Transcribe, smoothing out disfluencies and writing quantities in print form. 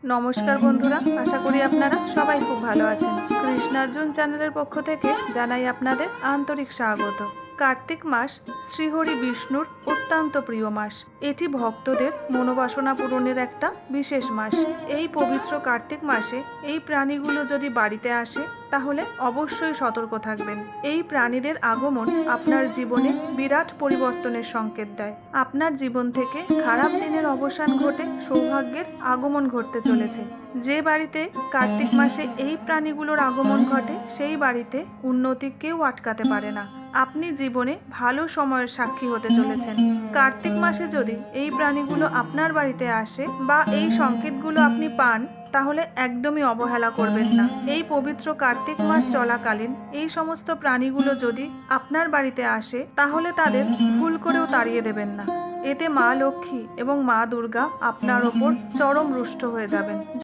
নমস্কার বন্ধুরা, আশা করি আপনারা সবাই খুব ভালো আছেন। কৃষ্ণার্জুন চ্যানেলের পক্ষ থেকে জানাই আপনাদের আন্তরিক স্বাগত। কার্তিক মাস শ্রীহরি বিষ্ণুর অত্যন্ত প্রিয় মাস। এটি ভক্তদের মনোবাসনা পূরণের একটা বিশেষ মাস। এই পবিত্র কার্তিক মাসে এই প্রাণীগুলো যদি বাড়িতে আসে তাহলে অবশ্যই সতর্ক থাকবেন। এই প্রাণীদের আগমন আপনার জীবনে বিরাট পরিবর্তনের সংকেত দেয়। আপনার জীবন থেকে খারাপ দিনের অবসান ঘটে সৌভাগ্যের আগমন ঘটতে চলেছে। যে বাড়িতে কার্তিক মাসে এই প্রাণীগুলোর আগমন ঘটে সেই বাড়িতে উন্নতি কেউ আটকাতে পারে না। আপনি জীবনে ভালো সময়ের সাক্ষী হতে চলেছেন। কার্তিক মাসে যদি এই প্রাণীগুলো আপনার বাড়িতে আসে বা এই সংকেতগুলো আপনি পান তাহলে একদমই অবহেলা করবেন না। এই পবিত্র কার্তিক মাস চলাকালীন এই সমস্ত প্রাণীগুলো যদি আপনার বাড়িতে আসে তাহলে তাদের ভুল করেও তাড়িয়ে দেবেন না। এতে মা লক্ষ্মী এবং মা দুর্গা আপনার ওপর চরম রুষ্ট হয়ে যাবেন।